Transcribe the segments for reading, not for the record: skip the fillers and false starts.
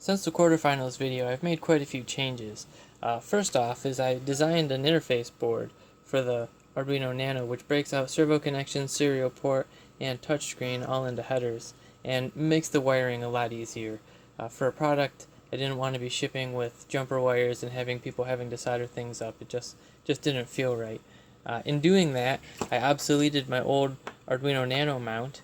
Since the quarterfinals video, I've made quite a few changes. First off is I designed an interface board for the Arduino Nano which breaks out servo connection, serial port, and touchscreen all into headers and makes the wiring a lot easier. For a product I didn't want to be shipping with jumper wires and having people having to solder things up. It just didn't feel right. In doing that, I obsoleted my old Arduino Nano mount,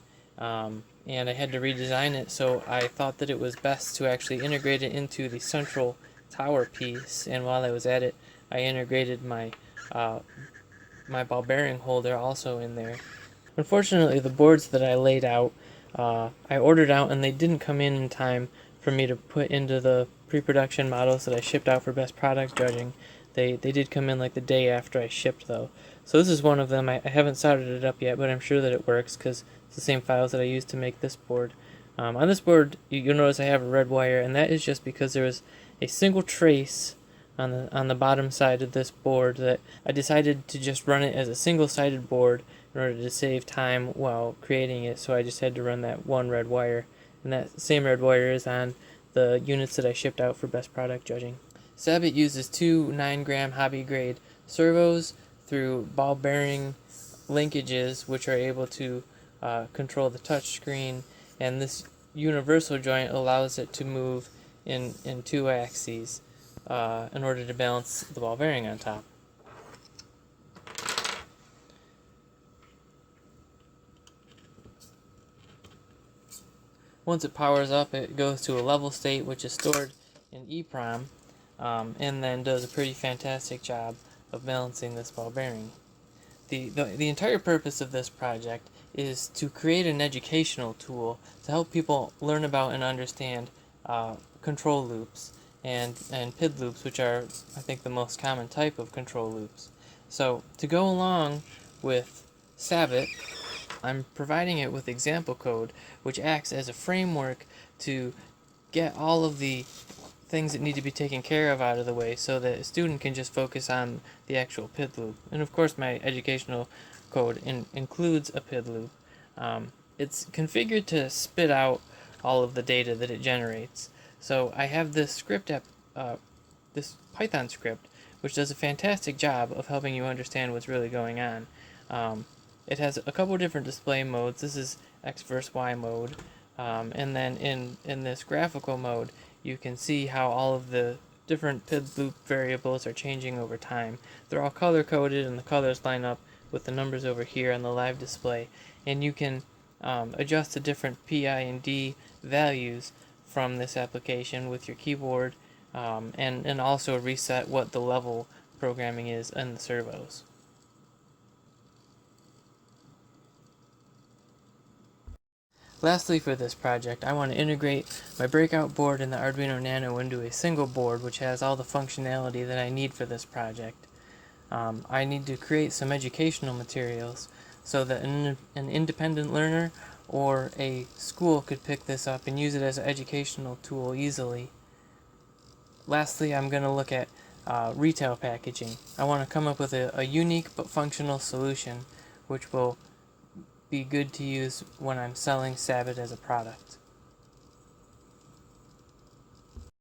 and I had to redesign it, so I thought that it was best to actually integrate it into the central tower piece. And while I was at it, I integrated my ball bearing holder also in there. Unfortunately, the boards that I laid out, I ordered out and they didn't come in time for me to put into the pre-production models that I shipped out for best product judging. They did come in like the day after I shipped though. So this is one of them. I haven't soldered it up yet, but I'm sure that it works because it's the same files that I used to make this board. On this board, you'll notice I have a red wire, and that is just because there was a single trace on the bottom side of this board that I decided to just run it as a single-sided board in order to save time while creating it, so I just had to run that one red wire. And that same red wire is on the units that I shipped out for best product judging. SAB3T uses two 9-gram hobby-grade servos through ball bearing linkages which are able to control the touch screen, and this universal joint allows it to move in two axes in order to balance the ball bearing on top. Once it powers up, it goes to a level state which is stored in EEPROM, and then does a pretty fantastic job of balancing this ball bearing. The entire purpose of this project is to create an educational tool to help people learn about and understand control loops and PID loops, which are, I think, the most common type of control loops. So to go along with SAB3T, I'm providing it with example code which acts as a framework to get all of the things that need to be taken care of out of the way so that a student can just focus on the actual PID loop. And of course my educational code includes a PID loop. It's configured to spit out all of the data that it generates. So I have this script this Python script which does a fantastic job of helping you understand what's really going on. It has a couple different display modes. This is X versus Y mode, and then in this graphical mode you can see how all of the different PID loop variables are changing over time. They're all color coded and the colors line up with the numbers over here on the live display, and you can adjust the different PI and D values from this application with your keyboard, and also reset what the level programming is in the servos. Lastly, for this project, I want to integrate my breakout board and the Arduino Nano into a single board which has all the functionality that I need for this project. I need to create some educational materials so that an independent learner or a school could pick this up and use it as an educational tool easily. Lastly, I'm going to look at retail packaging. I want to come up with a unique but functional solution which will be good to use when I'm selling SAB3T as a product.